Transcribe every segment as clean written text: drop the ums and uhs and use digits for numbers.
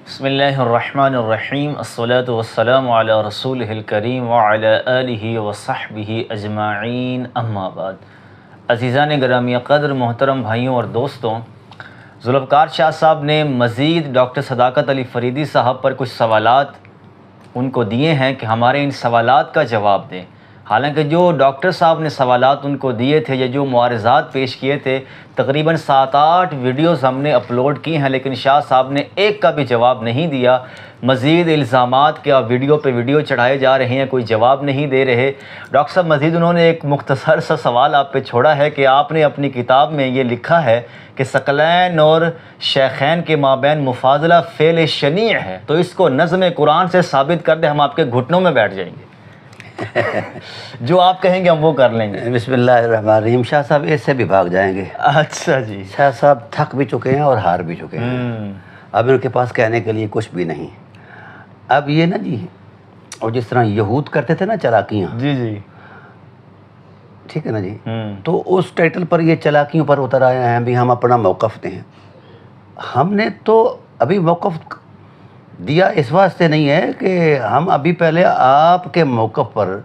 بسم اللہ الرحمن الرحیم الصلاۃ والسلام علی رسولہ الکریم وعلی آلہ وصحبہ اجمعین اما بعد۔ عزیزان گرامی قدر، محترم بھائیوں اور دوستوں، ذوالفقار شاہ صاحب نے مزید ڈاکٹر صداقت علی فریدی صاحب پر کچھ سوالات ان کو دیے ہیں کہ ہمارے ان سوالات کا جواب دیں۔ حالانکہ جو ڈاکٹر صاحب نے سوالات ان کو دیے تھے یا جو معارضات پیش کیے تھے، تقریباً 7-8 ویڈیوز ہم نے اپلوڈ کی ہیں، لیکن شاہ صاحب نے ایک کا بھی جواب نہیں دیا۔ مزید الزامات کے ویڈیو پہ ویڈیو چڑھائے جا رہے ہیں، کوئی جواب نہیں دے رہے۔ ڈاکٹر صاحب مزید انہوں نے ایک مختصر سا سوال آپ پہ چھوڑا ہے کہ آپ نے اپنی کتاب میں یہ لکھا ہے کہ ثقلین اور شیخین کے مابین مفاضلہ فعل شنیع ہے، تو اس کو نظم قرآن سے ثابت کر دیں، ہم آپ کے گھٹنوں میں بیٹھ جائیں گے۔ جو آپ کہیں گے ہم وہ کر لیں گے۔ بسم اللہ الرحمن الرحیم۔ شاہ صاحب اس سے بھی بھاگ جائیں گے۔ اچھا جی۔ شاہ صاحب تھک بھی چکے ہیں اور ہار بھی چکے ہیں، اب ان کے پاس کہنے کے لیے کچھ بھی نہیں۔ اب یہ نا جی، اور جس طرح یہود کرتے تھے نا چلاکیاں، جی جی، ٹھیک ہے نا جی، تو اس ٹائٹل پر یہ چلاکیوں پر اتر آئے ہیں بھی ہم اپنا موقف دیں۔ ہم نے تو ابھی موقف دیا اس واسطے نہیں ہے کہ ہم ابھی پہلے آپ کے موقف پر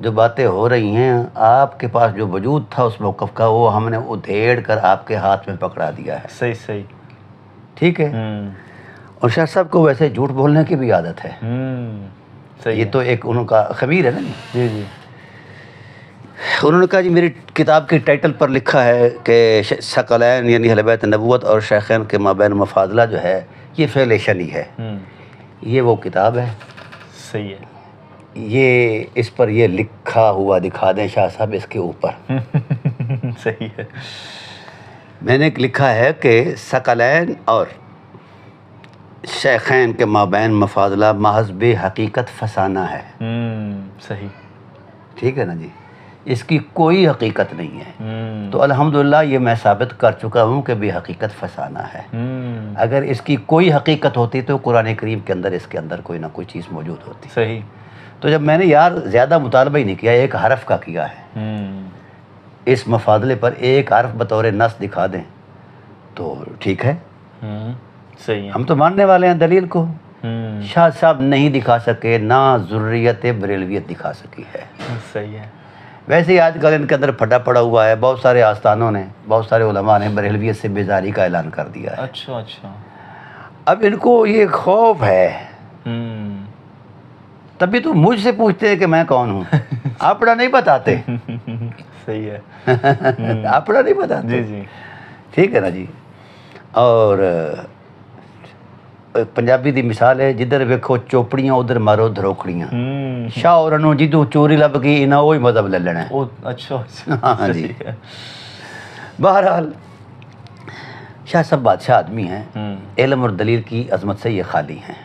جو باتیں ہو رہی ہیں، آپ کے پاس جو وجود تھا اس موقف کا، وہ ہم نے ادھیڑ کر آپ کے ہاتھ میں پکڑا دیا ہے۔ صحیح صحیح، ٹھیک ہے۔ اور شاہ صاحب کو ویسے جھوٹ بولنے کی بھی عادت ہے، صحیح یہ تو ایک انہوں کا خبیر ہے نا جی۔ جی جی، انہوں نے کہا جی میری کتاب کے ٹائٹل پر لکھا ہے کہ ثقلین یعنی اہل بیت نبوت اور شیخین کے مابین مفاضلہ جو ہے یہ فعل شنیع ہے۔ یہ وہ کتاب ہے، صحیح ہے۔ یہ اس پر یہ لکھا ہوا دکھا دیں شاہ صاحب اس کے اوپر۔ صحیح ہے۔ میں نے لکھا ہے کہ ثقلین اور شیخین کے مابین مفاضلہ محض بے حقیقت فسانہ ہے۔ صحیح، ٹھیک ہے نا جی، اس کی کوئی حقیقت نہیں ہے۔ تو الحمدللہ یہ میں ثابت کر چکا ہوں کہ بے حقیقت فسانہ ہے۔ اگر اس کی کوئی حقیقت ہوتی تو قرآن کریم کے اندر اس کے اندر کوئی نہ کوئی چیز موجود ہوتی۔ صحیح۔ تو جب میں نے یار زیادہ مطالبہ ہی نہیں کیا، ایک حرف کا کیا ہے، اس مفاضلے پر ایک حرف بطور نص دکھا دیں تو ٹھیک ہے، صحیح ہے۔ ہم تو ماننے والے ہیں دلیل کو۔ شاہ صاحب نہیں دکھا سکے، نہ ضروریت بریلویت دکھا سکی ہے۔ صحیح ہے۔ ویسے ہی آج کل ان کے اندر پھٹا پڑا ہوا ہے، بہت سارے آستانوں نے، بہت سارے علماء نے بریلویت سے بیزاری کا اعلان کر دیا ہے۔ اچھا اچھا۔ اب ان کو یہ خوف ہے، تبھی تو مجھ سے پوچھتے ہیں کہ میں کون ہوں، اپنا نہیں بتاتے۔ صحیح ہے۔ اپنا نہیں بتاتے، جی جی، ٹھیک ہے نا جی۔ اور پنجابی دی مثال ہے، جدھر ویکھو چوپڑیاں ادھر مارو دھروکڑیاں۔ شاہ اور انہوں جدوں چوری لب گئی انہاں وہی مذہب لے لینا ہے۔ اچھا اچھا، ہاں جی۔ بہرحال شاہ صاحب بادشاہ آدمی ہیں، علم اور دلیل کی عظمت سے یہ خالی ہیں۔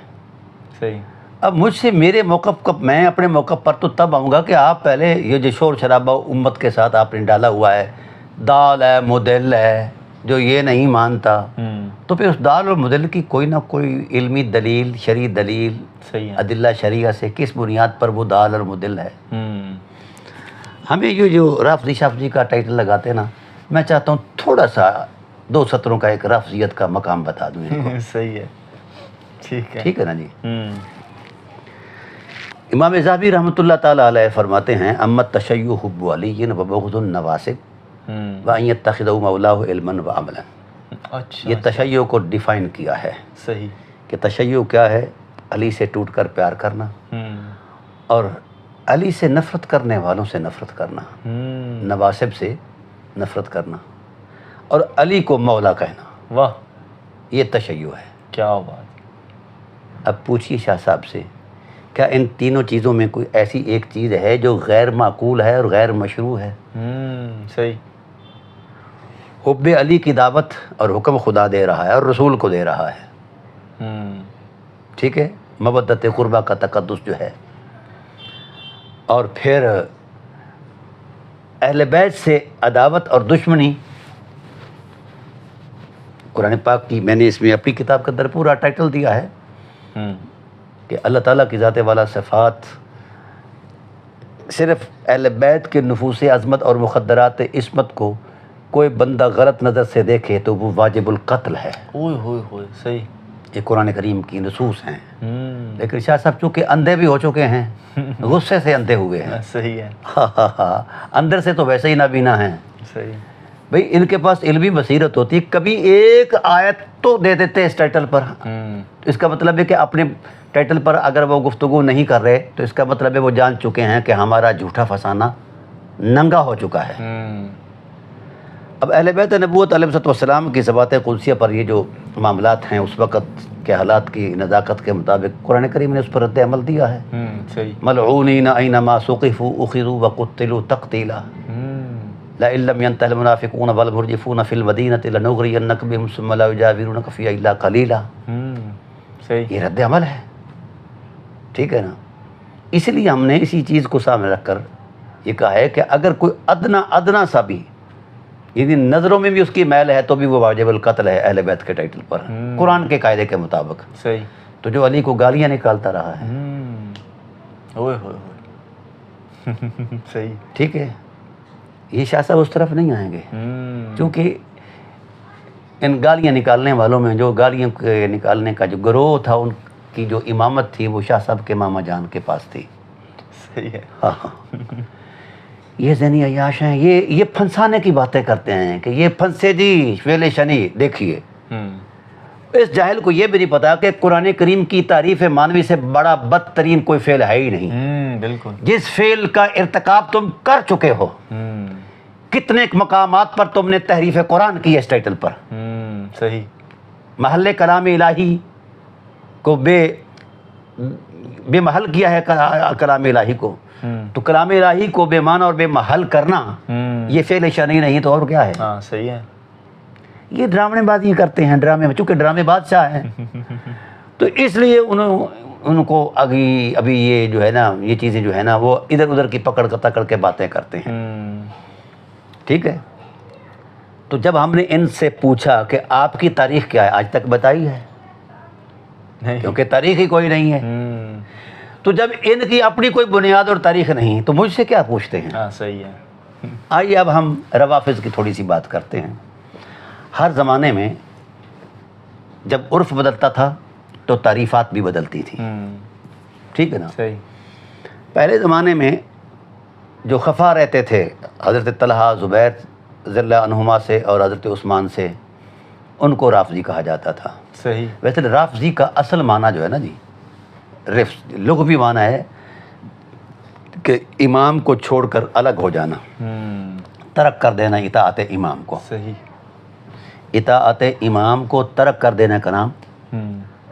صحیح۔ اب مجھ سے میرے موقف کا، میں اپنے موقف پر تو تب آؤں گا کہ آپ پہلے یہ جو شور شرابہ امت کے ساتھ آپ نے ڈالا ہوا ہے، دال ہے مدل ہے، جو یہ نہیں مانتا، تو پھر اس دال اور مدل کی کوئی نہ کوئی علمی دلیل، شرعی دلیل، صحیح ہے۔ ادلہ شریعہ سے کس بنیاد پر وہ دال اور مدل ہے۔ ہمیں یہ جو رافضی شافضی کا ٹائٹل لگاتے ہیں نا، میں چاہتا ہوں تھوڑا سا 2 سطروں کا ایک رافضیت کا مقام بتا دوں ان کو۔ صحیح ہے، ٹھیک ہے، ٹھیک ہے نا جی۔ امام ذہبی رحمۃ اللہ تعالیٰ علیہ فرماتے ہیں امت تشیع حب علی و بغض النواسب وان یتخذوا مولاه علما و عملا۔ اچھا، یہ تشیع کو ڈیفائن کیا ہے صحیح، کہ تشیع کیا ہے؟ علی سے ٹوٹ کر پیار کرنا اور علی سے نفرت کرنے والوں سے نفرت کرنا، نواسب سے نفرت کرنا اور علی کو مولا کہنا، واہ، یہ تشیع ہے۔ کیا بات۔ اب پوچھیے شاہ صاحب سے، کیا ان تینوں چیزوں میں کوئی ایسی ایک چیز ہے جو غیر معقول ہے اور غیر مشروع ہے؟ صحیح۔ حب علی کی دعوت اور حکم خدا دے رہا ہے اور رسول کو دے رہا ہے، ٹھیک ہے، مودت قربہ کا تقدس جو ہے، اور پھر اہل بیت سے عداوت اور دشمنی۔ قرآن پاک کی میں نے اس میں اپنی کتاب کے اندر پورا ٹائٹل دیا ہے کہ اللہ تعالیٰ کی ذات والا صفات صرف اہل بیت کے نفوس عظمت اور مخدرات عصمت کو کوئی بندہ غلط نظر سے دیکھے تو وہ واجب القتل ہے۔ اوئے ہوئے ہوئے، صحیح، یہ قرآن کریم کی نصوص ہیں، لیکن شاہ صاحب چونکہ اندھے بھی ہو چکے ہیں، غصے سے اندھے ہوئے ہیں، صحیح ہے، اندر سے تو ویسے ہی نابینا ہیں۔ صحیح، بھئی ان کے پاس علمی بصیرت ہوتی، کبھی ایک آیت تو دے دیتے اس ٹائٹل پر، تو اس کا مطلب ہے کہ اپنے ٹائٹل پر اگر وہ گفتگو نہیں کر رہے تو اس کا مطلب ہے وہ جان چکے ہیں کہ ہمارا جھوٹا فسانہ ننگا ہو چکا ہے۔ اب اہل بیت نبوت علیہ السلام کی ذوات قدسیہ پر یہ جو معاملات ہیں اس وقت کے حالات کی نزاکت کے مطابق قرآن کریم نے اس پر رد عمل دیا ہے۔ ملعونین اینما ثقفوا اخذوا وقتلوا تقتیلا لئن لم ينتهِ المنافقون والمرجفون في المدینة لنغرینک بهم ثم لا یجاورونک فیہا الا قلیلا۔ یہ رد عمل ہے، ٹھیک ہے نا؟ اس لیے ہم نے اسی چیز کو سامنے رکھ کر یہ کہا ہے کہ اگر کوئی ادنا سا بھی یعنی نظروں میں بھی اس کی میل ہے تو بھی وہ واجب القتل ہے اہل بیت کے ٹائٹل پر، قرآن کے قاعدے کے مطابق۔ صحیح، تو جو علی کو گالیاں نکالتا رہا ہے، اوئے ہوئے، صحیح، ٹھیک ہے، یہ شاہ صاحب اس طرف نہیں آئیں گے، کیونکہ ان گالیاں نکالنے والوں میں جو گالیاں نکالنے کا جو گروہ تھا، ان کی جو امامت تھی وہ شاہ صاحب کے ماما جان کے پاس تھی۔ صحیح ہے، ہاں، یہ ذہنی عیاش ہیں، یہ پھنسانے کی باتیں کرتے ہیں کہ یہ پھنسے جی فعل شنی۔ دیکھیے اس جاہل کو یہ بھی نہیں پتا کہ قرآن کریم کی تعریف مانوی سے بڑا بدترین کوئی فعل ہے ہی نہیں۔ بالکل، جس فعل کا ارتکاب تم کر چکے ہو، کتنے مقامات پر تم نے تحریف قرآن کی ہے اس ٹائٹل پر۔ صحیح، محل کلام الہی کو بے محل کیا ہے کلام الہی کو، تو کلام الہی کو بے معنی اور بے محل کرنا یہ فعل شرعی نہیں تو اور کیا ہے؟ ہاں صحیح ہے۔ یہ ڈرامے بازی کرتے ہیں، ڈرامے میں، چونکہ ڈرامے بادشاہ ہیں تو اس لیے ان کو ابھی یہ جو ہے نا، یہ چیزیں جو ہے نا وہ ادھر ادھر کی پکڑ کے باتیں کرتے ہیں، ٹھیک ہے۔ تو جب ہم نے ان سے پوچھا کہ آپ کی تاریخ کیا ہے، آج تک بتائی ہے؟ کیونکہ تاریخ ہی کوئی نہیں ہے۔ تو جب ان کی اپنی کوئی بنیاد اور تاریخ نہیں تو مجھ سے کیا پوچھتے ہیں؟ ہاں صحیح ہے۔ آئیے اب ہم روافض کی تھوڑی سی بات کرتے ہیں۔ ہر زمانے میں جب عرف بدلتا تھا تو تعریفات بھی بدلتی تھی، ٹھیک ہے نا؟ صحیح، پہلے زمانے میں جو خفا رہتے تھے حضرت طلحہ زبیر رضی اللہ عنہما سے اور حضرت عثمان سے، ان کو رافضی کہا جاتا تھا۔ صحیح، ویسے رافضی کا اصل معنی جو ہے نا جی، لغوی معنی ہے کہ امام کو چھوڑ کر الگ ہو جانا، ترک کر دینا اطاعت امام کو۔ صحیح، اطاعت امام کو ترک کر دینے کا نام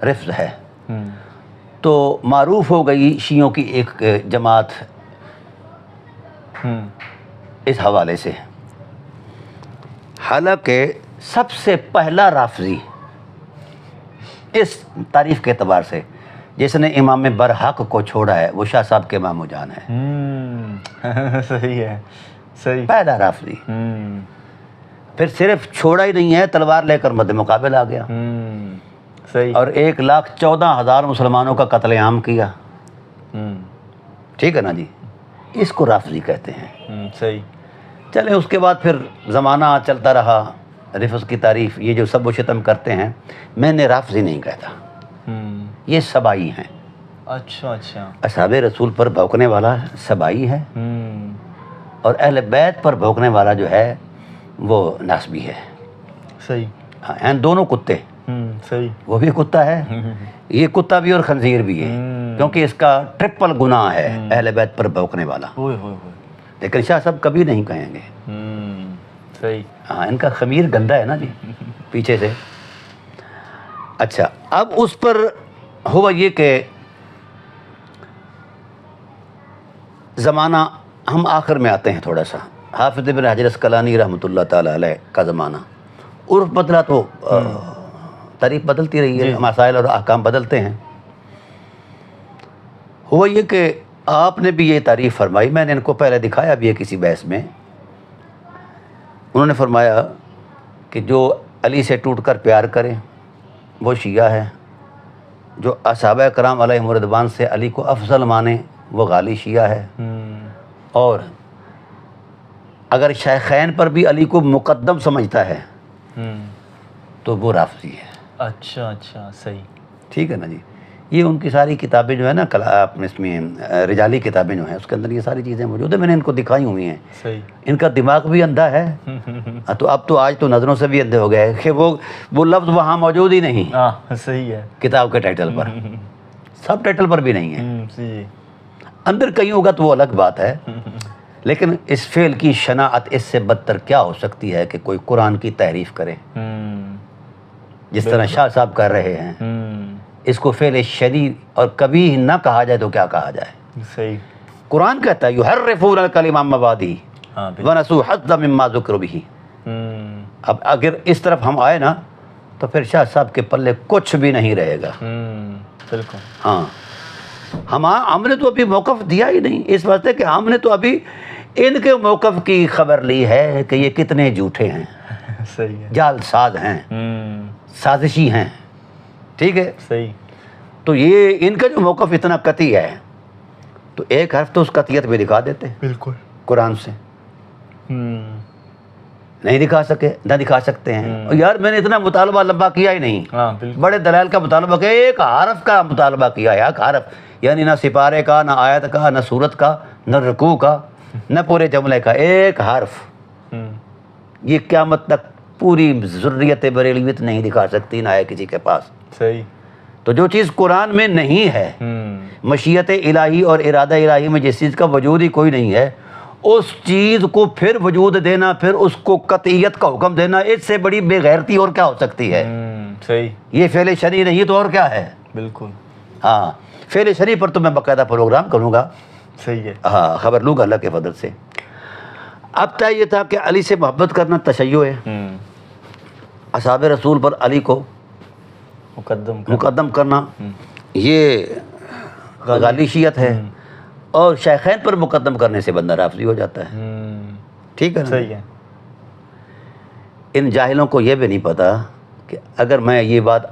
رفض ہے۔ تو معروف ہو گئی شیعوں کی ایک جماعت اس حوالے سے، حالانکہ سب سے پہلا رافضی اس تعریف کے اعتبار سے جس نے امام برحق کو چھوڑا ہے وہ شاہ صاحب کے مامو جان ہے۔ صحیح ہے، صحیح، پہلا رافضی، پھر صرف چھوڑا ہی نہیں ہے، تلوار لے کر مد مقابل آ گیا صحیح اور 1,14,000 مسلمانوں کا قتل عام کیا، ٹھیک ہے نا جی، اس کو رافضی کہتے ہیں۔ صحیح چلیں اس کے بعد پھر زمانہ چلتا رہا، رفض کی تعریف یہ جو سب و شتم کرتے ہیں، میں نے رافضی نہیں کہتا، یہ سبائی ہیں۔ اچھا اچھا اصحاب رسول پر بھونکنے والا سبائی ہے اور اہل بیت پر بھونکنے والا جو ہے وہ ناسبی ہے۔ صحیح ہاں، ہیں دونوں کتے، صحیح وہ بھی کتا ہے، یہ کتا بھی اور خنزیر بھی ہے، کیونکہ اس کا ٹرپل گناہ ہے اہل بیت پر بھونکنے والا، ہوئے ہوئے ہوئے لیکن شاہ صاحب کبھی نہیں کہیں گے۔ صحیح ہاں، ان کا خمیر گندا ہے نا جی پیچھے سے۔ اچھا، اب اس پر ہوا یہ کہ زمانہ، ہم آخر میں آتے ہیں تھوڑا سا، حافظ ابن حجر اسقلانی رحمۃ اللہ تعالیٰ علیہ کا زمانہ، عرف بدلا تو تعریف بدلتی رہی ہے، مسائل اور احکام بدلتے ہیں۔ ہوا یہ کہ آپ نے بھی یہ تعریف فرمائی، میں نے ان کو پہلے دکھایا بھی ہے کسی بحث میں، انہوں نے فرمایا کہ جو علی سے ٹوٹ کر پیار کرے وہ شیعہ ہے، جو اصحابہ کرام علیہم رضوان سے علی کو افضل مانے وہ غالی شیعہ ہے، اور اگر شیخین پر بھی علی کو مقدم سمجھتا ہے تو وہ رافضی ہے۔ اچھا اچھا صحیح ٹھیک ہے نا جی. یہ ان کی ساری کتابیں جو ہے نا اپنے اس میں رجالی کتابیں جو ہیں اس کے اندر یہ ساری چیزیں موجود ہیں. میں نے ان کو دکھائی ہوئی ہیں. صحیح. ان کا دماغ بھی اندھا ہے تو اب تو آج تو نظروں سے بھی اندھے ہو گئے کہ وہ لفظ وہاں موجود ہی نہیں ہاں صحیح ہے. کتاب کے ٹائٹل پر، سب ٹائٹل پر بھی نہیں ہے. جی. اندر کہیں ہوگا تو وہ الگ بات ہے، لیکن اس فعل کی شناعت اس سے بدتر کیا ہو سکتی ہے کہ کوئی قرآن کی تحریف کرے جس طرح شاہ صاحب کر رہے ہیں. اس کو فعل شنیع اور کبھی نہ کہا جائے تو کیا کہا جائے. صحیح. قرآن کہتا ہے یحرفون الکلم عن مواضعہ ہاں ونسوا حظا مما ذکروا بہ. اب اگر اس طرف ہم آئے نا تو پھر شاہ صاحب کے پلے کچھ بھی نہیں رہے گا. بالکل. ہاں ہم نے تو ابھی موقف دیا ہی نہیں، اس واسطے کہ ہم نے تو ابھی ان کے موقف کی خبر لی ہے کہ یہ کتنے جھوٹے ہیں، صحیح ہے. جعل ساز ہیں، سازشی ہیں. ٹھیک ہے. صحیح. تو یہ ان کا جو موقف اتنا قطعی ہے تو ایک حرف تو اس قطعیت بھی دکھا دیتے ہیں بالکل. قرآن سے. نہیں دکھا سکتے ہیں. اور یار میں نے اتنا مطالبہ لمبا کیا ہی نہیں. ہاں بالکل. بڑے دلائل کا مطالبہ کیا، ایک حرف کا مطالبہ کیا ہے. ایک حرف یعنی نہ سپارے کا، نہ آیت کا، نہ سورت کا، نہ رکوع کا، نہ پورے جملے کا، ایک حرف. یہ قیامت تک پوری ذریت بریلویت نہیں دکھا سکتی، نہ ہے کسی کے پاس. صحیح. تو جو چیز قرآن میں نہیں ہے، مشیت الہی اور ارادہ الہی میں جس چیز کا وجود ہی کوئی نہیں ہے، اس چیز کو پھر وجود دینا، پھر اس کو قطعیت کا حکم دینا، اس سے بڑی بے غیرتی اور کیا ہو سکتی ہے. صحیح. یہ فعل شرعی نہیں تو اور کیا ہے. بالکل. ہاں فعل شرعی پر تو میں باقاعدہ پروگرام کروں گا. صحیح ہے. ہاں خبر لوں گا اللہ کے فضل سے. اب طے یہ تھا کہ علی سے محبت کرنا تشیع ہے، اصحاب رسول پر علی کو مقدم کرنا یہ غالی شیعت ہے، اور شیخین پر مقدم کرنے سے بندہ رافضی ہو جاتا ہے. ٹھیک ہے نا. صحیح ہے. ان جاہلوں کو یہ بھی نہیں پتا کہ اگر میں یہ بات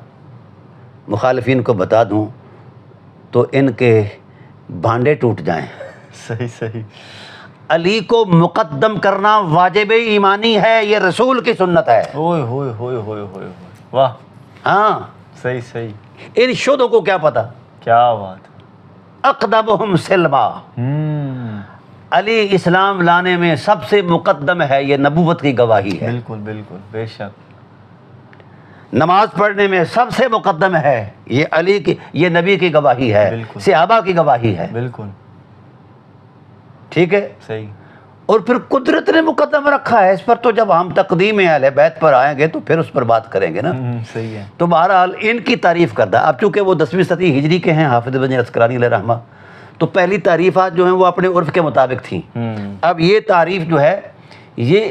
مخالفین کو بتا دوں تو ان کے بھانڈے ٹوٹ جائیں. صحیح. صحیح. علی کو مقدم کرنا واجب ایمانی ہے، یہ رسول کی سنت ہے. اوئے ہوئے ہوئے ہوئے ہوئے واہ. ہاں صحیح. صحیح. ان شودوں کو کیا پتا. کیا بات. اقدمہم سلما، علی اسلام لانے میں سب سے مقدم ہے، یہ نبوت کی گواہی ہے. بالکل بالکل بے شک. نماز پڑھنے میں سب سے مقدم ہے، یہ علی کی، یہ نبی کی گواہی ہے، بالکل. صحابہ کی گواہی ہے. بالکل. ٹھیک ہے. صحیح. اور پھر قدرت نے مقدم رکھا ہے اس پر. تو جب ہم تقدیم اہل بیت پر آئیں گے تو پھر اس پر بات کریں گے نا. صحیح ہے. تو بہرحال ان کی تعریف کردہ، اب چونکہ وہ 10ویں صدی ہجری کے ہیں حافظ ابن عسقلانی علیہ رحمہ، تو پہلی تعریفات جو ہیں وہ اپنے عرف کے مطابق تھیں. اب یہ تعریف جو ہے یہ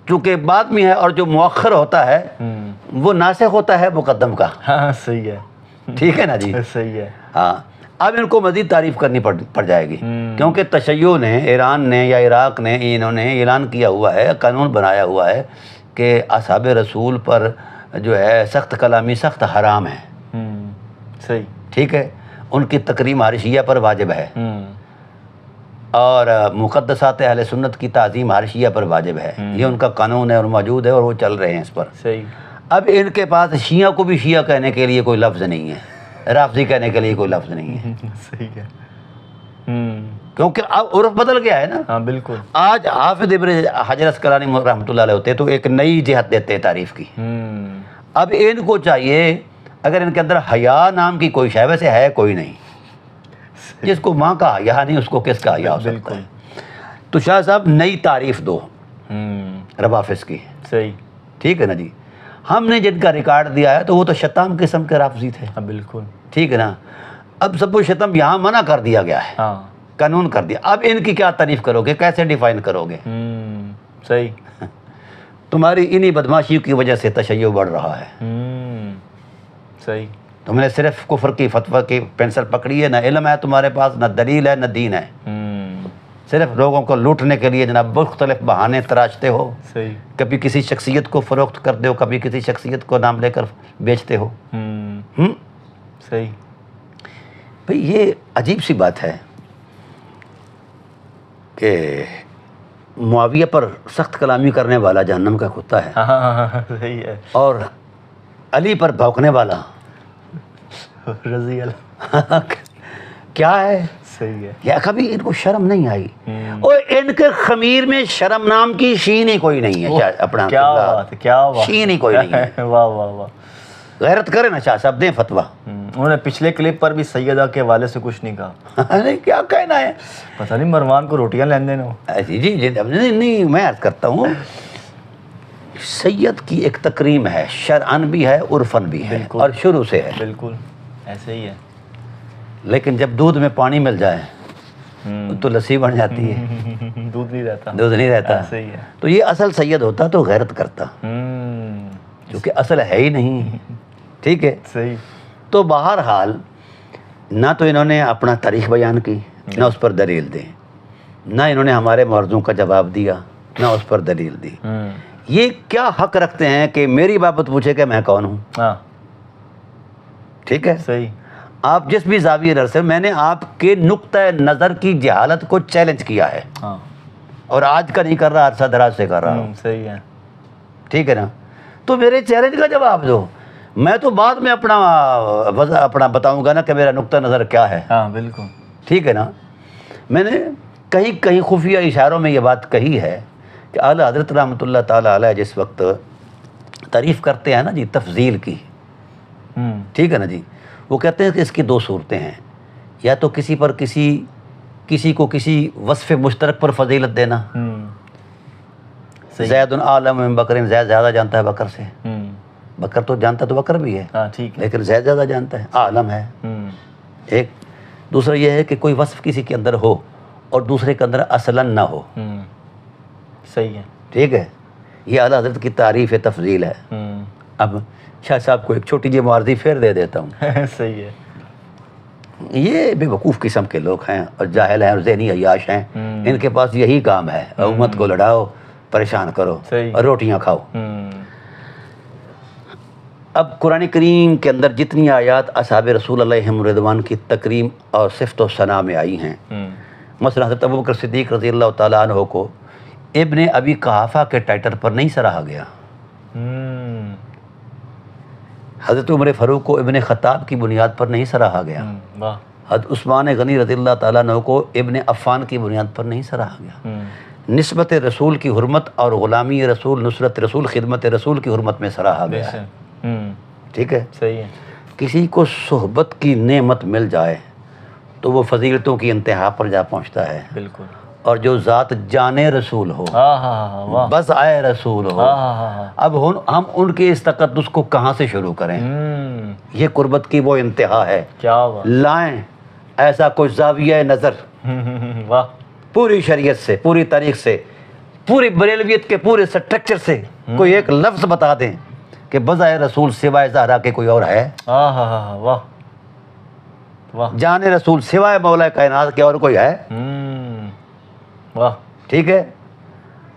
چونکہ بعد میں ہے، اور جو مؤخر ہوتا ہے وہ ناسخ ہوتا ہے مقدم کا. ہاں صحیح ہے. ٹھیک ہے نا جی. صحیح ہے. ہاں اب ان کو مزید تعریف کرنی پڑ جائے گی، کیونکہ تشیع نے، ایران نے یا عراق نے، انہوں نے اعلان کیا ہوا ہے، قانون بنایا ہوا ہے کہ اصحاب رسول پر جو ہے سخت کلامی سخت حرام ہے. صحیح. ٹھیک ہے. ان کی تکریم ہر شیعہ پر واجب ہے، اور مقدسات اہل سنت کی تعظیم ہر شیعہ پر واجب ہے. یہ ان کا قانون ہے اور موجود ہے، اور وہ چل رہے ہیں اس پر. صحیح. اب ان کے پاس شیعہ کو بھی شیعہ کہنے کے لیے کوئی لفظ نہیں ہے، رافضی کہنے کے لیے کوئی لفظ نہیں ہے. صحیح ہے. کیونکہ اب عرف بدل گیا ہے نا. ہاں بالکل. آج حافظ ابن حجر عسقلانی رحمۃ اللہ علیہ ہوتے تو ایک نئی جہت دیتے ہیں تعریف کی. اب ان کو چاہیے، اگر ان کے اندر حیا نام کی کوئی شے، ویسے ہے کوئی نہیں، جس کو ماں کا حیا نہیں اس کو کس کا حیا ہو سکتا ہے. تو شاہ صاحب نئی تعریف دو روافظ کی. صحیح. ٹھیک ہے نا جی. ہم نے جن کا ریکارڈ دیا ہے تو وہ تو شتم قسم کے رافضی تھے. بالکل. ٹھیک ہے نا. اب سب کو شتم یہاں منع کر دیا گیا ہے، ہاں قانون کر دیا. اب ان کی کیا تعریف کرو گے، کیسے ڈیفائن کرو گے. صحیح. تمہاری انہی بدماشی کی وجہ سے تشیع بڑھ رہا ہے. صحیح. تم نے صرف کفر کی فتویٰ کی پینسل پکڑی ہے، نہ علم ہے تمہارے پاس، نہ دلیل ہے، نہ دین ہے. صرف لوگوں کو لوٹنے کے لیے جناب مختلف بہانے تراشتے ہو. صحیح. کبھی کسی شخصیت کو فروخت کرتے ہو، کبھی کسی شخصیت کو نام لے کر بیچتے ہو. صحیح. بھئی یہ عجیب سی بات ہے کہ معاویہ پر سخت کلامی کرنے والا جہنم کا کتا ہے، ہاں صحیح ہے. اور علی پر بھونکنے والا رضی اللہ. کیا ہے صحیح ہے. یا کبھی ان کو شرم نہیں آئی؟ اور ان کے خمیر میں شرم نام کی شین ہی کوئی نہیں ہے. اپنا کیا بات ہے, کیا بات, شین ہی کوئی نہیں ہے. واہ واہ واہ. غیرت کرے نا شاہ صاحب, دیں فتویٰ. انہوں نے پچھلے کلپ پر بھی سیدہ کے حوالے سے کچھ نہیں کہا. ارے کیا کہنا ہے, پتہ نہیں مروان کو روٹیاں لین دین ہو. جی جی نہیں, میں عرض کرتا ہوں سید کی ایک تکریم ہے, شرعن بھی ہے, عرفن بھی ہے, اور شروع سے ہے. بالکل ایسے ہی ہے. لیکن جب دودھ میں پانی مل جائے تو لسی بن جاتی ہے, دودھ نہیں رہتا. دودھ نہیں رہتا. صحیح ہے. تو یہ اصل سید ہوتا تو غیرت کرتا, کیونکہ اصل ہے ہی نہیں. ٹھیک ہے. صحیح. تو بہرحال نہ تو انہوں نے اپنا تاریخ بیان کی, نہ اس پر دلیل دی, نہ انہوں نے ہمارے معرضوں کا جواب دیا, نہ اس پر دلیل دی. یہ کیا حق رکھتے ہیں کہ میری بابت پوچھے کہ میں کون ہوں؟ ہاں ٹھیک ہے. صحیح. آپ جس بھی زاویہ سے, میں نے آپ کے نقطہ نظر کی جہالت کو چیلنج کیا ہے, ہاں, اور آج کا نہیں کر رہا, عرصہ دراز سے کر رہا ہوں. صحیح ہے. ٹھیک ہے نا. تو میرے چیلنج کا جواب دو, میں تو بعد میں اپنا بتاؤں گا نا کہ میرا نقطہ نظر کیا ہے. ہاں بالکل. ٹھیک ہے نا. میں نے کہیں خفیہ اشاروں میں یہ بات کہی ہے کہ اعلیٰ حضرت رحمۃ اللہ تعالیٰ علیہ جس وقت تعریف کرتے ہیں نا جی تفضیل کی, ٹھیک ہے نا جی, وہ کہتے ہیں کہ اس کی دو صورتیں ہیں, یا تو کسی پر کسی کو کسی وصف مشترک پر فضیلت دینا. زید عالم من بکر, زید زیادہ جانتا ہے بکر سے. بکر تو جانتا تو بکر بھی ہے, لیکن زید زیادہ جانتا ہے, عالم ہے. ایک دوسرا یہ ہے کہ کوئی وصف کسی کے اندر ہو اور دوسرے کے اندر اصلاً نہ ہو. صحیح ہے. ٹھیک ہے. یہ اعلیٰ حضرت کی تعریف تفضیل ہے. اب شاہ صاحب کو ایک چھوٹی جی معارضی پھر دے دیتا ہوں. صحیح ہے. یہ بے وقوف قسم کے لوگ ہیں اور جاہل ہیں اور ذہنی عیاش ہیں. ان کے پاس یہی کام ہے, امت کو لڑاؤ, پریشان کرو اور روٹیاں کھاؤ. اب قرآن کریم کے اندر جتنی آیات اصحاب رسول علیہم رضوان کی تکریم اور صفت و ثنا میں آئی ہیں, مثلا حضرت ابوبکر صدیق رضی اللہ تعالیٰ عنہ کو ابن ابی قحافہ کے ٹائٹل پر نہیں سراہا گیا. حضرت عمر فاروق کو ابن خطاب کی بنیاد پر نہیں سراہا گیا. حضرت عثمان غنی رضی اللہ تعالیٰ عنہ کو ابن عفان کی بنیاد پر نہیں سراہا گیا. نسبت رسول کی حرمت اور غلامی رسول, نصرت رسول, خدمت رسول کی حرمت میں سراہا گیا ہے. ٹھیک ہے. صحیح ہے. کسی کو صحبت کی نعمت مل جائے تو وہ فضیلتوں کی انتہا پر جا پہنچتا ہے. بالکل. اور جو ذات جانے رسول ہو, بس آئے رسول ہو, اب ہم ان کے اس تقدس کو کہاں سے شروع کریں؟ یہ قربت کی وہ انتہا ہے. کیا لائیں ایسا کوئی زاویہ نظر پوری شریعت سے, پوری تاریخ سے, پوری بریلویت کے پورے سٹرکچر سے کوئی ایک لفظ بتا دیں کہ بظاہر رسول سوائے زہرا کے کوئی اور ہے؟ جان رسول سوائے مولا کائنات کے اور کوئی ہے؟ ٹھیک ہے.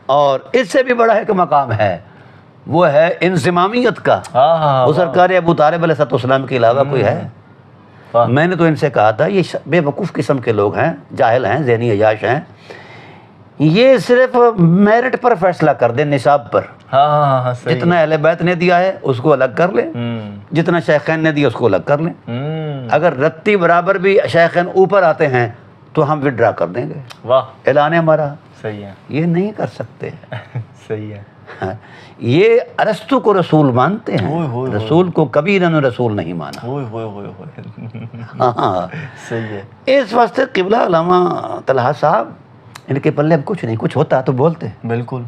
اور اس سے بھی بڑا ایک مقام ہے, وہ ہے انضمامیت کا. وہ سرکار ابو طالب علیہ السلام کے علاوہ کوئی ہے؟ میں نے تو ان سے کہا تھا یہ بے وقوف قسم کے لوگ ہیں, جاہل ہیں, ذہنی عیاش ہیں. یہ صرف میرٹ پر فیصلہ کر دیں, نصاب پر. جتنا اہل بیت نے دیا ہے اس کو الگ کر لیں, جتنا شیخین نے دیا اس کو الگ کر لیں. اگر رتی برابر بھی شیخین اوپر آتے ہیں تو ہم وڈرا کر دیں گے. اعلان ہمارا. صحیح ہے. یہ نہیں کر سکتے. صحیح ہے. یہ ارسطو کو رسول مانتے ہیں, رسول کو کبھی انہوں نے رسول نہیں مانا. صحیح ہے. اس واسطے قبلہ علامہ طلحہ صاحب ان کے پلے اب کچھ نہیں, کچھ ہوتا تو بولتے. بالکل.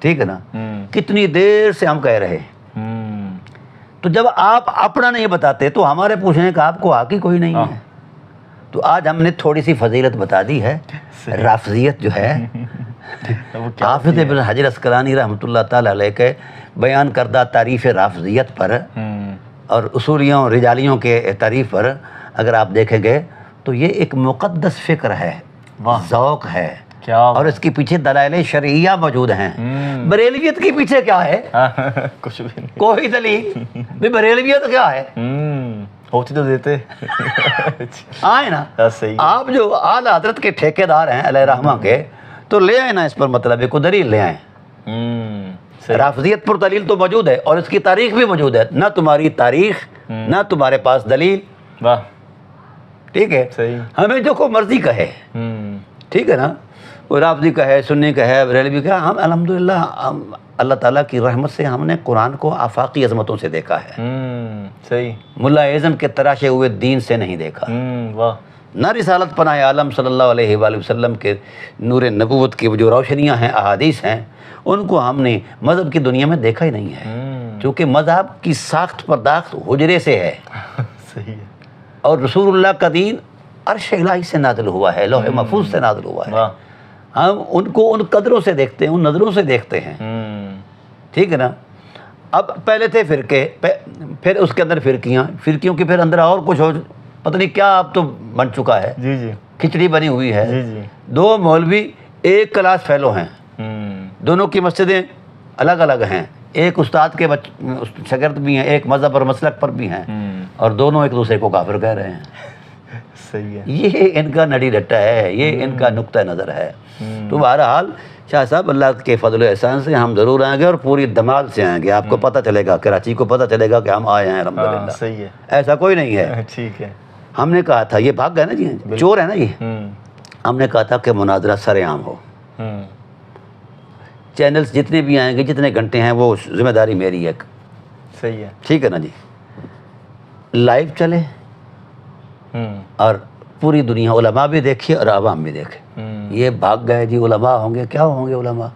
ٹھیک ہے نا. کتنی دیر سے ہم کہہ رہے, تو جب آپ اپنا نہیں بتاتے تو ہمارے پوچھنے کا آپ کو حق ہی کوئی نہیں ہے. تو آج ہم نے تھوڑی سی فضیلت بتا دی ہے. رافضیت جو ہے, حافظ ابن حجر عسقلانی رحمۃ اللہ تعالیٰ علیہ کے بیان کردہ تعریف رافضیت پر اور اصولیوں رجالیوں کے تعریف پر اگر آپ دیکھیں گے تو یہ ایک مقدس فکر ہے, ذوق ہے, اور اس کے پیچھے دلائل شرعیہ موجود ہیں. بریلویت کے پیچھے کیا ہے؟ کچھ بھی نہیں, کوئی دلیل. بریلویت کیا ہے؟ ہوتی تو دیتے آئے نا. آپ جو اعلیٰ حضرت کے ٹھیکیدار ہیں علیہ رحمہ کے, تو لے آئے نا اس پر مطلب کو دلیل لے آئیں. رافضیت پر دلیل تو موجود ہے اور اس کی تاریخ بھی موجود ہے. نہ تمہاری تاریخ, نہ تمہارے پاس دلیل, واہ ٹھیک ہے، صحیح، ہمیں جو کو مرضی کہے، ٹھیک ہے نا، وہ رافضی کا ہے، سنی کا ہے، بریلوی کا ہے، ہم الحمدللہ اللہ تعالیٰ کی رحمت سے ہم نے قرآن کو آفاقی عظمتوں سے دیکھا ہے، صحیح، ملا اعظم کے تراشے ہوئے دین سے نہیں دیکھا، واہ نہ رسالت پناہ عالم صلی اللہ علیہ وآلہ وسلم کے نور نبوت کی جو روشنیاں ہیں، احادیث ہیں، ان کو ہم نے مذہب کی دنیا میں دیکھا ہی نہیں ہے، کیونکہ مذہب کی ساخت پرداخت حجرے سے ہے، صحیح ہے، اور رسول اللہ کا دین عرش الہی سے نازل ہوا ہے، لوح محفوظ سے نازل ہوا ہے، واہ ہم ان کو ان قدروں سے دیکھتے ہیں، ان نظروں سے دیکھتے ہیں، ٹھیک ہے نا۔ اب پہلے تھے فرقے، پھر اس کے اندر فرقیوں کے پھر اندر اور کچھ ہو، پتہ نہیں کیا اب تو بن چکا ہے، جی جی کھچڑی بنی ہوئی ہے، جی جی، دو مولوی ایک کلاس فیلو ہیں، دونوں کی مسجدیں الگ الگ ہیں، ایک استاد کے شاگرد بھی ہیں، ایک مذہب اور مسلک پر بھی ہیں، اور دونوں ایک دوسرے کو کافر کہہ رہے ہیں، صحیح ہے، یہ ان کا نڈی رٹا ہے، یہ ان کا نقطہ نظر ہے۔ تو بہرحال شاہ صاحب اللہ کے فضل و احسان سے ہم ضرور آئیں گے، اور پوری دماغ سے آئیں گے، آپ کو پتہ چلے گا، کراچی کو پتہ چلے گا کہ ہم آئے ہیں الحمدللہ، صحیح ہے، ایسا کوئی نہیں ہے۔ ٹھیک ہے، ہم نے کہا تھا، یہ بھاگ گئے نا جی، چور ہے نا یہ، ہم نے کہا تھا کہ مناظرہ سر عام ہو، چینلز جتنے بھی آئیں گے، جتنے گھنٹے ہیں، وہ ذمہ داری میری ہے، صحیح ہے، ٹھیک ہے نا جی، لائیو چلے اور پوری دنیا، علماء بھی دیکھیے اور عوام بھی دیکھے۔ یہ بھاگ گئے جی، علماء ہوں گے، کیا ہوں گے علماء؟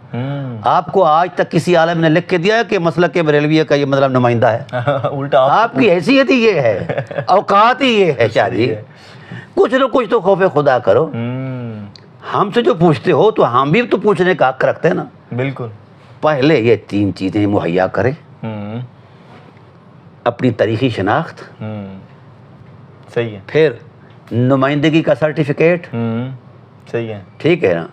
آپ کو آج تک کسی عالم نے لکھ کے دیا ہے کہ مسلک بریلویہ کا یہ مطلب نمائندہ ہے؟ الٹا آپ کی حیثیت ہی یہ ہے، اوقات ہی یہ ہے شاہ جی، کچھ نہ کچھ تو خوف خدا کرو۔ ہم سے جو پوچھتے ہو تو ہم بھی تو پوچھنے کا حق رکھتے ہیں نا۔ بالکل، پہلے یہ 3 چیزیں مہیا کریں، اپنی تاریخی شناخت، صحیح ہے، پھر نمائندگی کا سرٹیفکیٹ، صحیح ہے، ٹھیک ہے نا،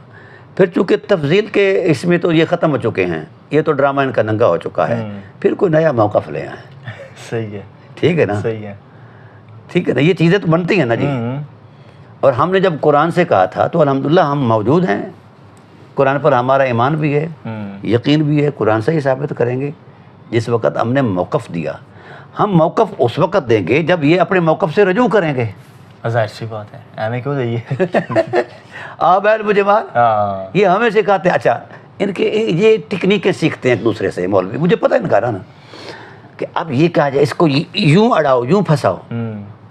پھر چونکہ تفضیل کے اس میں تو یہ ختم ہو چکے ہیں، یہ تو ڈرامہ ان کا ننگا ہو چکا ہے، پھر کوئی نیا موقف لے آئیں، صحیح ہے، ٹھیک ہے نا، صحیح ہے، ٹھیک ہے نا، یہ چیزیں تو بنتی ہیں نا جی۔ اور ہم نے جب قرآن سے کہا تھا تو الحمدللہ ہم موجود ہیں، قرآن پر ہمارا ایمان بھی ہے، یقین بھی ہے، قرآن سے ہی ثابت کریں گے۔ جس وقت ہم نے موقف دیا، ہم موقف اس وقت دیں گے جب یہ اپنے موقف سے رجوع کریں گے۔ ظاہر سی بات ہے، ایویں کیوں دئیے؟ آبائل مجمال ہاں، یہ ہمیں سکھاتے ہیں، اچھا ان کے یہ ٹیکنیکیں سیکھتے ہیں ایک دوسرے سے مولوی، مجھے پتہ ان کا نا کہ اب یہ کہا جائے اس کو یوں اڑاؤ، یوں پھنساؤ،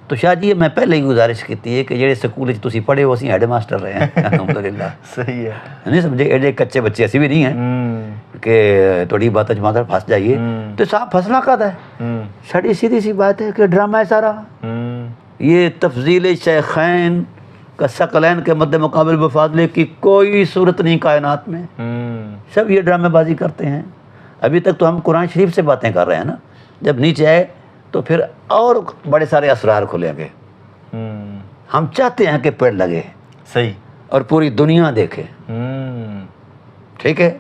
تو شاہ جی میں پہلے ہی گزارش کی ہے کہ جہے سکول تسی پڑھے ہو، اسی ہیڈ ماسٹر رہے ہیں الحمدللہ، صحیح ہے، نہیں سمجھے، ایڈے کچے بچے ایسے بھی نہیں ہیں کہ تھوڑی بات اجماعت پھنس جائیے، تو صاحب پھنسنا کہتا ہے، ساڑی سیدھی سی بات ہے کہ ڈرامہ ہے سارا، یہ تفضیل شیخین کا ثقلین کے مد مقابل مفاضلے کی کوئی صورت نہیں کائنات میں، سب یہ ڈرامے بازی کرتے ہیں۔ ابھی تک تو ہم قرآن شریف سے باتیں کر رہے ہیں نا، جب نیچے آئے تو پھر اور بڑے سارے اسرار کھلیں گے۔ ہم چاہتے ہیں کہ پیڑ لگے، صحیح، اور پوری دنیا دیکھے، ٹھیک ہے،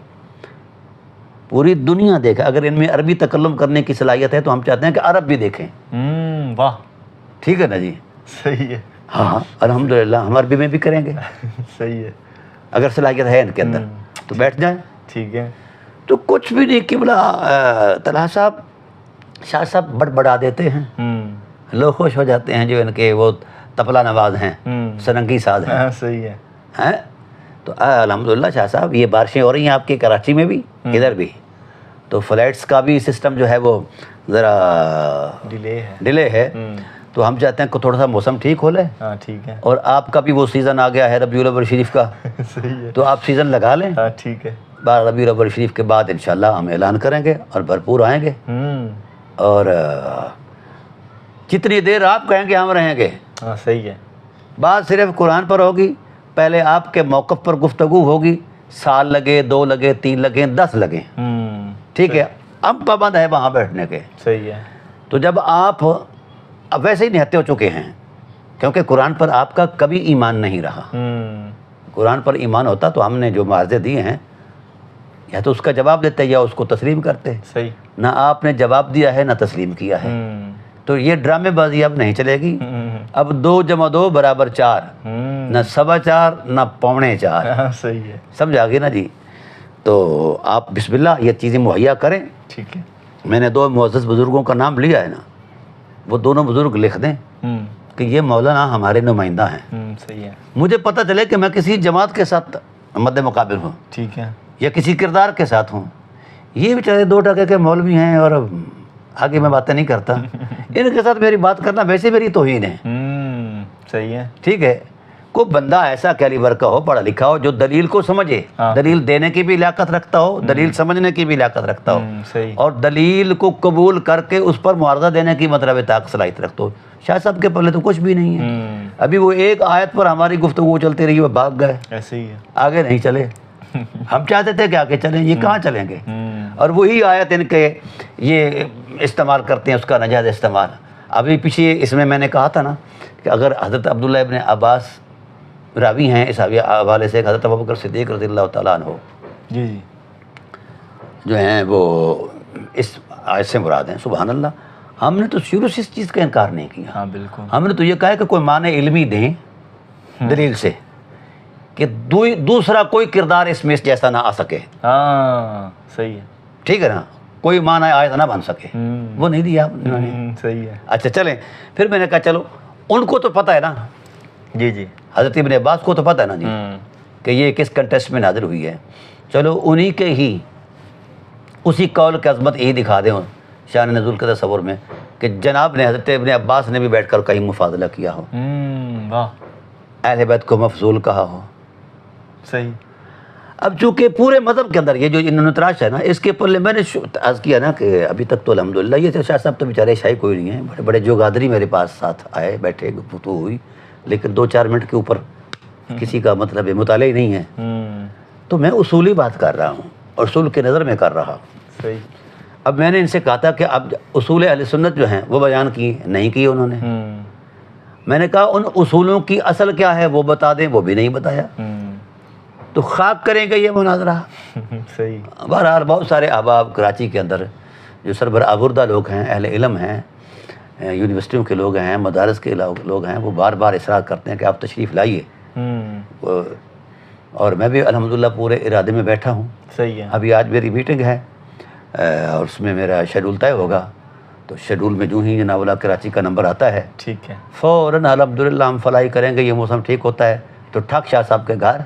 پوری دنیا دیکھے۔ اگر ان میں عربی تکلم کرنے کی صلاحیت ہے تو ہم چاہتے ہیں کہ عرب بھی دیکھیں، واہ، ٹھیک ہے نا جی، صحیح ہے، ہاں الحمدللہ ہم عربی میں بھی کریں گے، صحیح ہے، اگر صلاحیت ہے ان کے اندر تو بیٹھ جائیں۔ ٹھیک ہے، تو کچھ بھی نہیں، قبلہ طلحہ صاحب شاہ صاحب بڑا دیتے ہیں، لوگ خوش ہو جاتے ہیں جو ان کے وہ تبلا نواز ہیں، سرنگی ساز ہیں، صحیح ہے، تو الحمدللہ شاہ صاحب یہ بارشیں ہو رہی ہیں آپ کے کراچی میں بھی، ادھر بھی، تو فلائٹس کا بھی سسٹم جو ہے وہ ذرا ڈیلے ہے، تو ہم چاہتے ہیں کہ تھوڑا سا موسم ٹھیک ہو لے، ہاں ٹھیک ہے، اور آپ کا بھی وہ سیزن آ گیا ہے ربیع الاول شریف کا، صحیح ہے، تو آپ سیزن لگا لیں، ہاں ٹھیک ہے، ربیع الاول شریف کے بعد انشاءاللہ ہم اعلان کریں گے اور بھرپور آئیں گے، اور جتنی دیر آپ کہیں گے ہم رہیں گے۔ ہاں صحیح ہے، بات صرف قرآن پر ہوگی، پہلے آپ کے موقف پر گفتگو ہوگی، سال لگے، 2 لگے، 3 لگے، 10 لگے، ٹھیک ہے، ہم پابند ہے وہاں بیٹھنے کے۔ صحیح ہے، تو جب آپ اب ویسے ہی نہتے ہو چکے ہیں، کیونکہ قرآن پر آپ کا کبھی ایمان نہیں رہا، قرآن پر ایمان ہوتا تو ہم نے جو معاوضے دیے ہیں یا تو اس کا جواب دیتے یا اس کو تسلیم کرتے، صحیح، نہ آپ نے جواب دیا ہے نہ تسلیم کیا ہے، تو یہ ڈرامے بازی اب نہیں چلے گی۔ اب 2 + 2 = 4، نہ 4.25 نہ 3.25، صحیح ہے، سمجھ آگے نا جی۔ تو آپ بسم اللہ یہ چیزیں مہیا کریں۔ ٹھیک ہے، میں نے 2 معزز بزرگوں کا نام لیا ہے نا، وہ دونوں بزرگ لکھ دیں، کہ یہ مولانا ہمارے نمائندہ ہیں، صحیح ہے، مجھے پتہ چلے کہ میں کسی جماعت کے ساتھ مد مقابل ہوں ٹھیک ہے، یا کسی کردار کے ساتھ ہوں، یہ بیچارے 2 ٹکے کے مولوی ہیں اور آگے میں باتیں نہیں کرتا، ان کے ساتھ میری بات کرنا ویسے میری توہین ہے، صحیح ہے، ٹھیک ہے۔ کوئی بندہ ایسا کیلیبر کا ہو، پڑھا لکھا ہو، جو دلیل کو سمجھے، دلیل دینے کی بھی لیاقت رکھتا ہو، دلیل سمجھنے کی بھی لیاقت رکھتا ہو، صحیح، اور دلیل کو قبول کر کے اس پر معارضہ دینے کی مطلب طاقت صلاحیت رکھتا ہو۔ شاہ صاحب کے پلے تو کچھ بھی نہیں ہے، ابھی وہ ایک آیت پر ہماری گفتگو چلتی رہی، وہ بھاگ گئے، ایسے ہی ہے، آگے نہیں چلے۔ ہم چاہتے تھے کہ آگے چلیں، یہ کہاں چلیں گے؟ اور وہی آیت ان کے یہ استعمال کرتے ہیں، اس کا ناجائز استعمال۔ ابھی پیچھے اس میں نے کہا تھا نا کہ اگر حضرت عبداللہ ابن عباس راوی ہیں اس حوالے سے، حضرت ابوبکر صدیق رضی اللہ تعالیٰ عنہ جی جی، جو ہیں وہ اس آیت سے مراد ہیں، سبحان اللہ۔ ہم نے تو شروع سے اس چیز کا انکار نہیں کیا، ہاں بالکل، ہم نے تو یہ کہا ہے کہ کوئی معنی علمی دیں دلیل سے، کہ دوسرا کوئی کردار اس میں اس جیسا نہ آ سکے، ہاں صحیح ہے، ٹھیک ہے نا، کوئی معنی آیت نہ بن سکے، وہ نہیں دیا انہوں نے۔ صحیح ہے، اچھا چلیں، پھر میں نے کہا چلو ان کو تو پتہ ہے نا، جی جی، حضرت ابن عباس کو تو پتہ ہے نا جی کہ یہ کس کنٹیسٹ میں نازل ہوئی ہے، چلو انہی کے ہی اسی قول کی عظمت یہی دکھا دیں شان نزول کے تصور میں کہ جناب نے حضرت ابن عباس نے بھی بیٹھ کر کہیں مفاضلہ کیا ہو، واہ، اہل بیت کو مفضول کہا ہو۔ صحیح، اب چونکہ پورے مذہب کے اندر یہ جو انہوں نے تراش ہے نا، اس کے پلے میں نے عرض کیا نا کہ ابھی تک تو الحمدللہ یہ شاہ صاحب تو بیچارے شاہی کوئی نہیں ہیں، بڑے بڑے جو گادری میرے پاس ساتھ آئے، بیٹھے، گفتگو ہوئی، لیکن 2-4 منٹ کے اوپر کسی کا مطلب مطالعہ ہی نہیں ہے، تو میں اصولی بات کر رہا ہوں، اصول کے نظر میں کر رہا ہوں۔ صحیح، اب میں نے ان سے کہا تھا کہ اب اصول اہل سنت جو ہیں وہ بیان کی نہیں کی انہوں نے، میں نے کہا ان اصولوں کی اصل کیا ہے وہ بتا دیں، وہ بھی نہیں بتایا، تو خاک کریں گے یہ مناظرہ۔ صحیح، بہرحال بہت سارے احباب کراچی کے اندر جو سربراہ آوردہ لوگ ہیں، اہل علم ہیں، یونیورسٹیوں کے لوگ ہیں، مدارس کے لوگ ہیں، وہ بار بار اصرار کرتے ہیں کہ آپ تشریف لائیے، اور میں بھی الحمدللہ پورے ارادے میں بیٹھا ہوں۔ صحیح ہے، ابھی آج میری میٹنگ ہے اور اس میں میرا شیڈول طے ہوگا، تو شیڈول میں جو ہی جناب اللہ کراچی کا نمبر آتا ہے ٹھیک ہے، فوراً الحمدللہ ہم فلاحی کریں گے، یہ موسم ٹھیک ہوتا ہے تو ٹھاک شاہ صاحب کے گھر،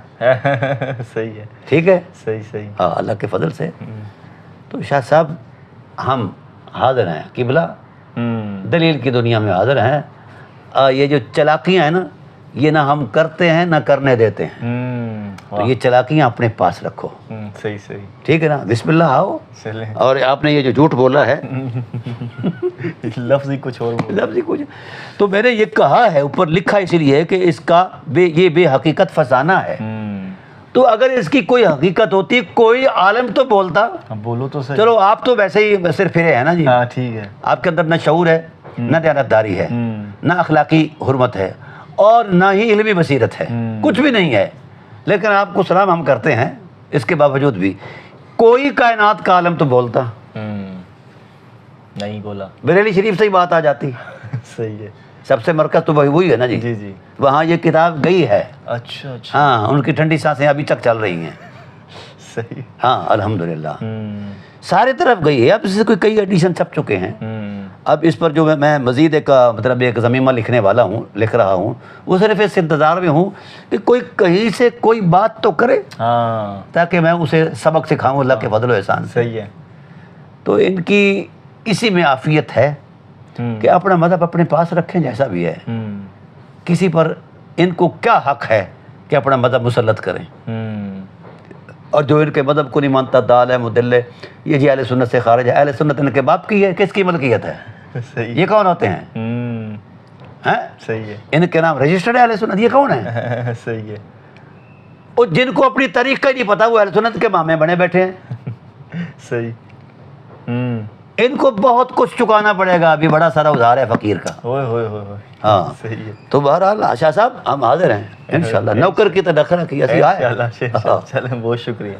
صحیح ہے، ٹھیک ہے، صحیح صحیح، ہاں اللہ کے فضل سے۔ تو شاہ صاحب ہم حاضر ہیں، قبلہ دلیل کی دنیا میں حاضر ہیں، یہ جو چلاکیاں ہیں نا یہ نہ ہم کرتے ہیں نہ کرنے دیتے ہیں، تو یہ چلاکیاں اپنے پاس رکھو، صحیح صحیح، ٹھیک ہے نا، بسم اللہ آؤ۔ چلیں، اور آپ نے یہ جو جھوٹ بولا ہے لفظ ہی کچھ اور بول، لفظ ہی کچھ، تو میں نے یہ کہا ہے، اوپر لکھا اسی لیے کہ اس کا یہ بے حقیقت فسانہ ہے، تو اگر اس کی کوئی حقیقت ہوتی کوئی عالم تو بولتا۔ بولو تو صحیح، چلو آپ تو ویسے ہی صرف پھرے ہیں نا جی، ہاں ٹھیک ہے، آپ کے اندر نہ شعور ہے، نہ دیانتداری ہے، نہ اخلاقی حرمت ہے، اور نہ ہی علمی بصیرت ہے، کچھ بھی نہیں ہے، لیکن آپ کو سلام ہم کرتے ہیں، اس کے باوجود بھی کوئی کائنات کا عالم تو بولتا، نہیں بولا، بریلی شریف سے ہی بات آ جاتی، صحیح ہے، سب سے مرکز تو وہی ہے نا جی، جی جی، وہاں یہ کتاب گئی ہے، اچھا اچھا، ہاں ان کی ٹھنڈی سانسیں ابھی تک چل رہی ہیں، صحیح، ہاں الحمدللہ سارے طرف گئی ہے، اب اس سے کئی ایڈیشن چھپ چکے ہیں، اب اس پر جو میں مزید ایک ضمیمہ لکھنے والا ہوں، لکھ رہا ہوں، وہ صرف اس انتظار میں ہوں کہ کوئی کہیں سے کوئی بات تو کرے، ہاں تاکہ میں اسے سبق سکھاؤں اللہ کے فضل و احسان سے۔ صحیح ہے، تو ان کی اسی میں عافیت ہے کہ اپنا مذہب اپنے پاس رکھیں جیسا بھی ہے، کسی پر ان کو کیا حق ہے کہ اپنا مذہب مسلط کریں، اور جو ان کے مذہب کو نہیں مانتا دال ہے مدل ہے، یہ جی اہل سنت سے خارج ہے، اہل سنت ان کے باپ کی ہے، کس کی ملکیت ہے، صحیح، یہ کون ہوتے ہیں؟ ہیں؟ صحیح ہے، ان کے نام رجسٹرڈ اہل سنت، یہ کون ہیں؟ صحیح ہے، اور جن کو اپنی تاریخ کا ہی نہیں پتا وہ اہل سنت کے مامے بنے بیٹھے ہیں، صحیح، ان کو بہت کچھ چکانا پڑے گا، ابھی بڑا سارا ادھار ہے فقیر کا، ہوئے ہوئے ہوئے ہوئے، ہاں صحیح ہے، تو بہرحال شاہ صاحب ہم حاضر ہیں انشاءاللہ، نوکر کی طرح رکھی ایسی آئے، چلیں بہت شکریہ۔